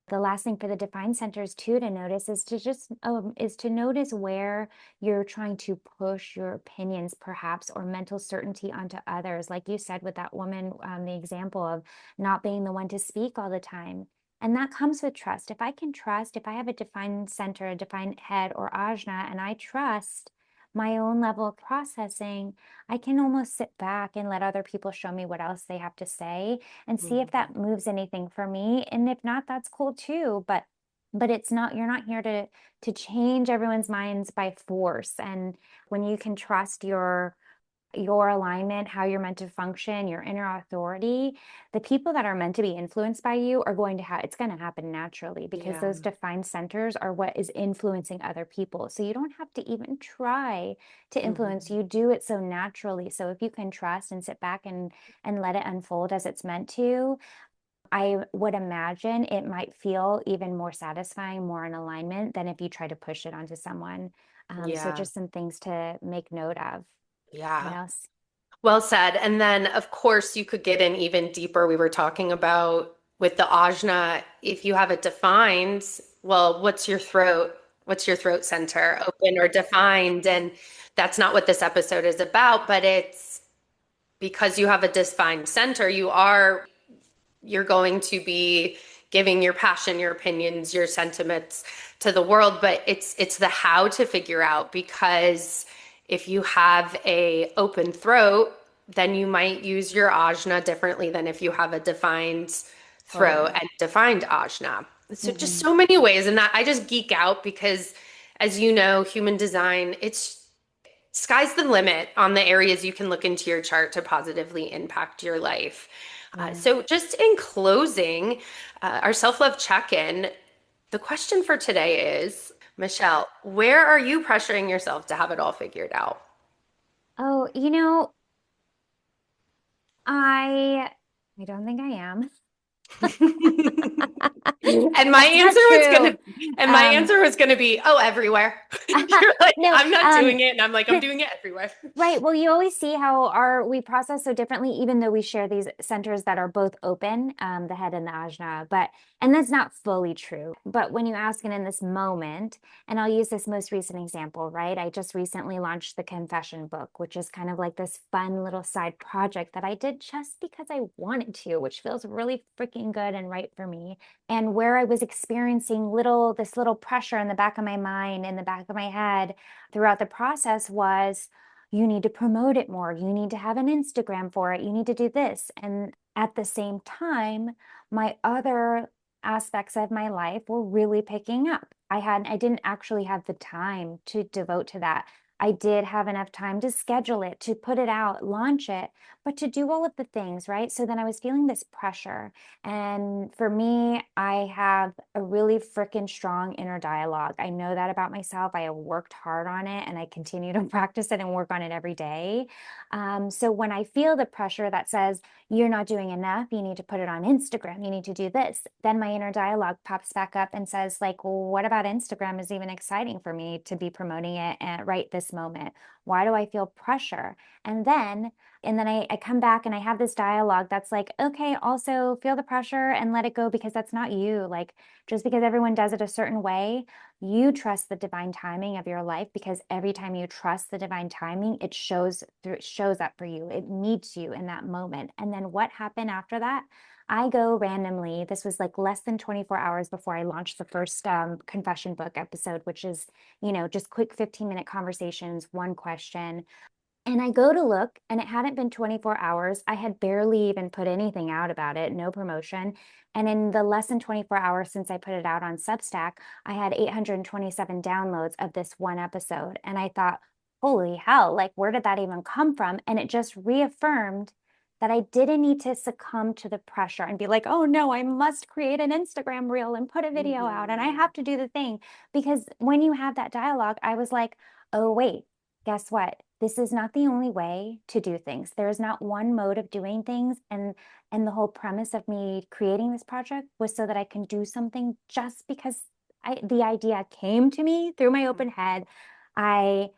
The last thing for the defined centers too to notice is to notice where you're trying to push your opinions perhaps or mental certainty onto others, like you said with that woman, the example of not being the one to speak all the time. And that comes with trust. If I can trust, if I have a defined center, a defined head or ajna, and I trust my own level of processing, I can almost sit back and let other people show me what else they have to say and see if Mhm. that moves anything for me. And if not, that's cool too. But it's not, you're not here to change everyone's minds by force. And when you can trust your alignment, how you're meant to function, your inner authority, the people that are meant to be influenced by you are going to have, it's going to happen naturally because Yeah. those defined centers are what is influencing other people. So you don't have to even try to influence, Mhm. you do it so naturally. So if you can trust and sit back and let it unfold as it's meant to, I would imagine it might feel even more satisfying, more in alignment than if you try to push it onto someone. So Yeah. just some things to make note of. What Yeah. else? Well said. And then, of course, you could get in even deeper. We were talking about with the ajna, if you have it defined, well, what's your throat? What's your throat center, open or defined? And that's not what this episode is about, but it's because you have a defined center, you're going to be giving your passion, your opinions, your sentiments to the world, but it's the how to figure out because if you have a open throat, then you might use your ajna differently than if you have a defined throat Totally. and defined ajna. So just Hmm. so many ways, and that I just geek out because as you know, human design, it's sky's the limit on the areas you can look into your chart to positively impact your life. Yeah. So, just in closing, our self love check in, the question for today is Michelle, where are you pressuring yourself to have it all figured out? Oh, I I don't think I am. And my That's not answer was true. gonna, and my Um, answer was gonna be, oh, everywhere. You're like, no, I'm not doing it, and I'm like, I'm doing it everywhere. right. Well, you always see how we process so differently, even though we share these centers that are both open, the head and the ajna. And that's not fully true. But when you ask it in this moment, and I'll use this most recent example, right? I just recently launched the confession book, which is kind of like this fun little side project that I did just because I wanted to, which feels really freaking good and right for me. And where I was experiencing this little pressure in the back of my mind, in the back of my head throughout the process was, you need to promote it more. You need to have an Instagram for it. You need to do this. And at the same time, my other aspects of my life were really picking up. I didn't actually have the time to devote to that. I did have enough time to schedule it, to put it out, launch it, but to do all of the things, right? So then I was feeling this pressure. And for me, I have a really freaking strong inner dialogue. I know that about myself. I have worked hard on it and I continue to practice it and work on it every day. So when I feel the pressure that says, you're not doing enough, you need to put it on Instagram, you need to do this, then my inner dialogue pops back up and says, like, well, what about Instagram is even exciting for me to be promoting it at right this moment? Why do I feel pressure? And then I come back and I have this dialogue that's like, okay, also feel the pressure and let it go because that's not you. Like, just because everyone does it a certain way, you trust the divine timing of your life because every time you trust the divine timing, it shows up for you. It meets you in that moment. And then what happened after that? I go randomly. This was like less than 24 hours before I launched the first confession book episode, which is, just quick 15-minute conversations, one question. And I go to look, and it hadn't been 24 hours. I had barely even put anything out about it, no promotion. And in the less than 24 hours since I put it out on Substack, I had 827 downloads of this one episode. And I thought, holy hell, like, where did that even come from? And it just reaffirmed that I didn't need to succumb to the pressure and be like, oh no, I must create an Instagram reel and put a video out and I Mhm. have to do the thing. Because when you have that dialogue, I was like, oh, wait, guess what? This is not the only way to do things. There is not one mode of doing things. And the whole premise of me creating this project was so that I can do something just because the idea came to me through my open head. I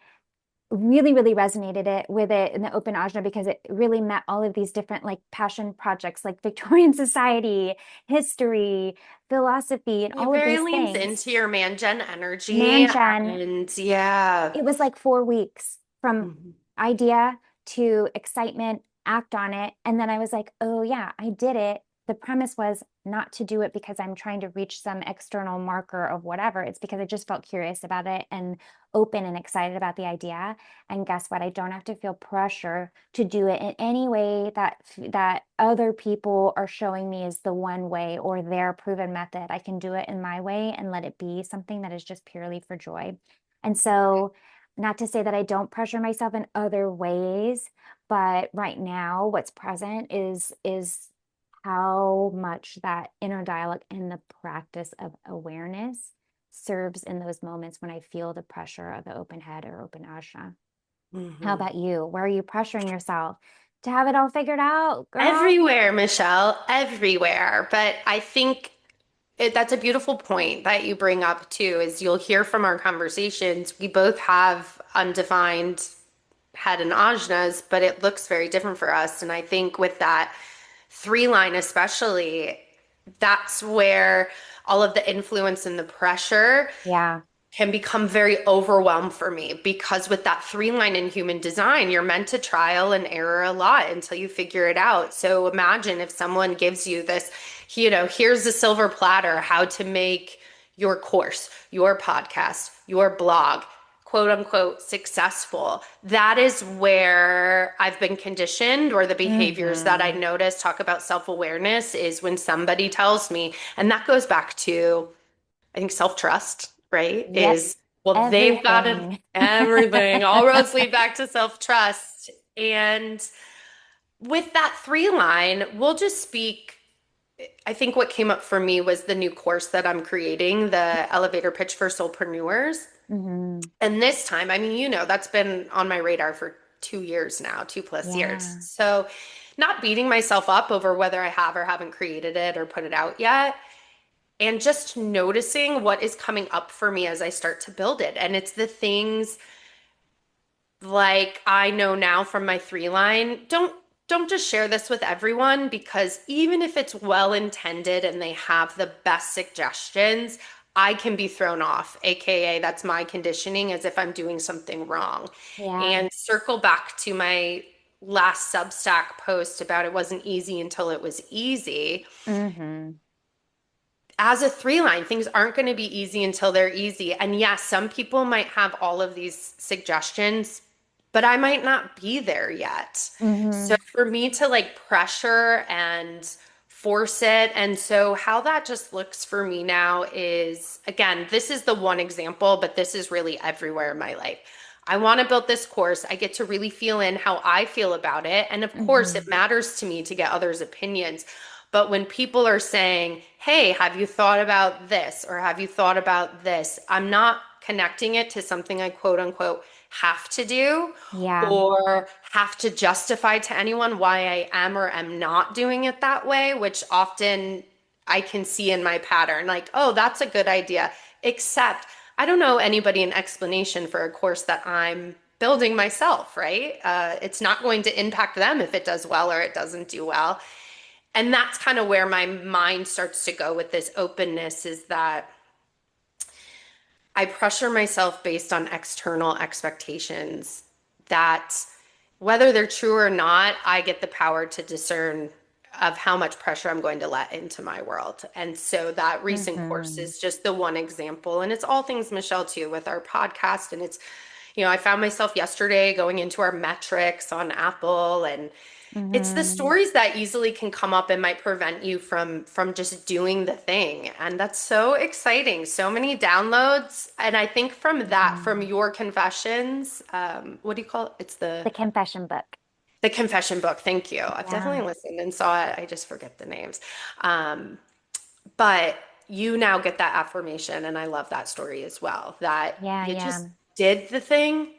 really, really resonated it with it in the open ajna because it really met all of these different like passion projects like Victorian society, history, philosophy, and It all of very these leans things. into your man gen energy. Mansion, And yeah. it was like 4 weeks from Mhm. idea to excitement, act on it. And then I was like, oh, yeah, I did it. The premise was not to do it because I'm trying to reach some external marker of whatever. It's because I just felt curious about it and open and excited about the idea. And guess what? I don't have to feel pressure to do it in any way that other people are showing me is the one way or their proven method. I can do it in my way and let it be something that is just purely for joy. And so not to say that I don't pressure myself in other ways, but right now what's present is how much that inner dialogue and the practice of awareness serves in those moments when I feel the pressure of the open head or open ajna. How Mhm. about you? Where are you pressuring yourself to have it all figured out, girl? Everywhere, Michelle, everywhere. But I think that's a beautiful point that you bring up too, is you'll hear from our conversations. We both have undefined head and ajnas, but it looks very different for us. And I think with that three line, especially, that's where all of the influence and the pressure Yeah. can become very overwhelmed for me because with that three line in human design, you're meant to trial and error a lot until you figure it out. So imagine if someone gives you this, here's the silver platter, how to make your course, your podcast, your blog, quote unquote, successful. That is where I've been conditioned, or the behaviors that I Mm-hmm. notice talk about self-awareness is when somebody tells me, and that goes back to I think self-trust, right? Yep. Is well, they've got it Everything. everything. All roads lead back to self-trust. And with that three line, we'll just speak. I think what came up for me was the new course that I'm creating, the elevator pitch for solopreneurs. Hmm. And this time, I mean, that's been on my radar for 2 years now, 2+ years. Yeah. So, not beating myself up over whether I have or haven't created it or put it out yet, and just noticing what is coming up for me as I start to build it. And it's the things like I know now from my three line, don't just share this with everyone because even if it's well intended and they have the best suggestions, I can be thrown off, aka that's my conditioning as if I'm doing something wrong. Yeah. And circle back to my last Substack post about it wasn't easy until it was easy. Hmm. As a three line, things aren't going to be easy until they're easy. And yes, some people might have all of these suggestions, but I might not be there yet. So Hmm. for me to like pressure and force it, and so how that just looks for me now is again, this is the one example, but this is really everywhere in my life. I want to build this course. I get to really feel in how I feel about it. And of course, it Mm-hmm. matters to me to get others' opinions. But when people are saying, hey, have you thought about this? Or have you thought about this? I'm not connecting it to something I quote unquote have to do Yeah. or have to justify to anyone why I am or am not doing it that way, which often I can see in my pattern. Like, oh, that's a good idea. Except I don't know anybody an explanation for a course that I'm building myself, right? It's not going to impact them if it does well or it doesn't do well. And that's kind of where my mind starts to go with this openness is that I pressure myself based on external expectations that whether they're true or not, I get the power to discern of how much pressure I'm going to let into my world. And so that recent course Mm-hmm. is just the one example. And it's all things Michelle too with our podcast. And it's, I found myself yesterday going into our metrics on Apple and it's the Mm-hmm. stories that easily can come up and might prevent you from just doing the thing. And that's so exciting. So many downloads. And I think from that, from Mm-hmm. your confessions, what do you call it? It's The confession book. the confession book. Thank you. I've definitely Yeah. listened and saw it. I just forget the names. Um, but you now get that affirmation. And I love that story as well, that Yeah, you yeah. just did the thing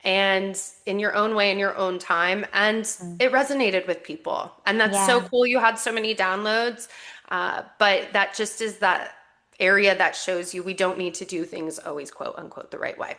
and in your own way, in your own time. And Mm. it resonated with people. And that's so Yeah. cool. You had so many downloads. But that just is that area that shows you we don't need to do things always quote unquote the right way.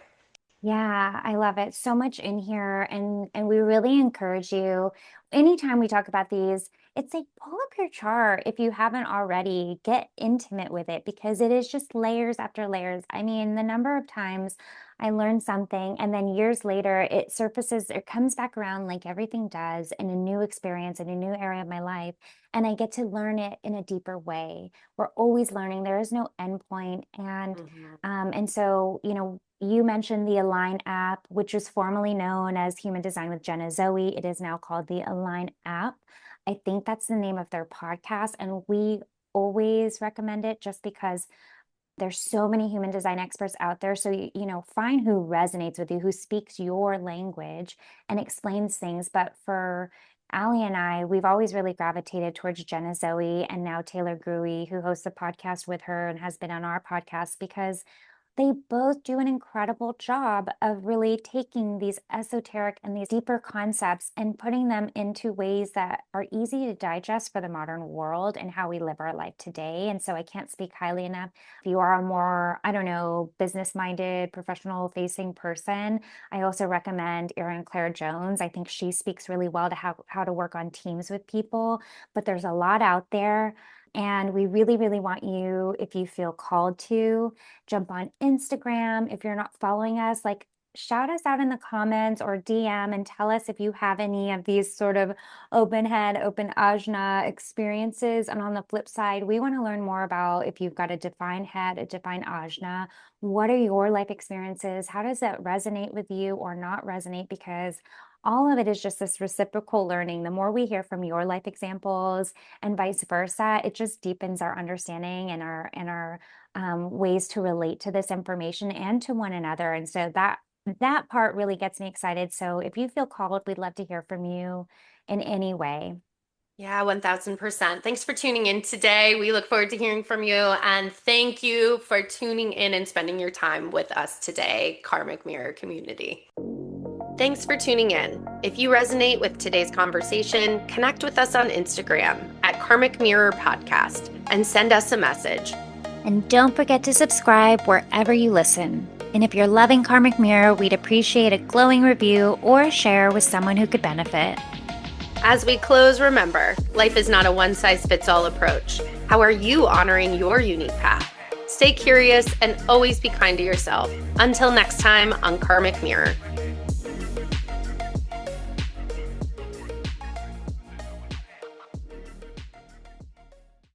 Yeah, I love it. So much in here and we really encourage you anytime we talk about these, it's like pull up your chart if you haven't already, get intimate with it because it is just layers after layers. I mean, the number of times I learned something and then years later it surfaces, it comes back around like everything does in a new experience in a new area of my life and I get to learn it in a deeper way. We're always learning. There is no end point Mhm. and so, you mentioned the Align app, which was formerly known as Human Design with Jenna Zoe. It is now called the Align app. I think that's the name of their podcast, and we always recommend it just because there's so many human design experts out there. So, find who resonates with you, who speaks your language and explains things. But for Ali and I, we've always really gravitated towards Jenna Zoe and now Taylor Gruey, who hosts a podcast with her and has been on our podcast because they both do an incredible job of really taking these esoteric and these deeper concepts and putting them into ways that are easy to digest for the modern world and how we live our life today. And so I can't speak highly enough. If you are a more, I don't know, business minded, professional facing person, I also recommend Erin Claire Jones. I think she speaks really well to how to work on teams with people, but there's a lot out there. And we really, really want you, if you feel called to, jump on Instagram. If you're not following us, like shout us out in the comments or DM and tell us if you have any of these sort of open head, open ajna experiences. And on the flip side, we want to learn more about if you've got a defined head, a defined ajna. What are your life experiences? How does that resonate with you or not resonate? Because all of it is just this reciprocal learning. The more we hear from your life examples and vice versa, it just deepens our understanding and our ways to relate to this information and to one another. And so that part really gets me excited. So if you feel called, we'd love to hear from you in any way. Yeah, 1000%. Thanks for tuning in today. We look forward to hearing from you. And thank you for tuning in and spending your time with us today, Karmic Mirror community. Thanks for tuning in. If you resonate with today's conversation, connect with us on Instagram at Karmic Mirror Podcast and send us a message. And don't forget to subscribe wherever you listen. And if you're loving Karmic Mirror, we'd appreciate a glowing review or a share with someone who could benefit. As we close, remember, life is not a one-size-fits-all approach. How are you honoring your unique path? Stay curious and always be kind to yourself. Until next time on Karmic Mirror.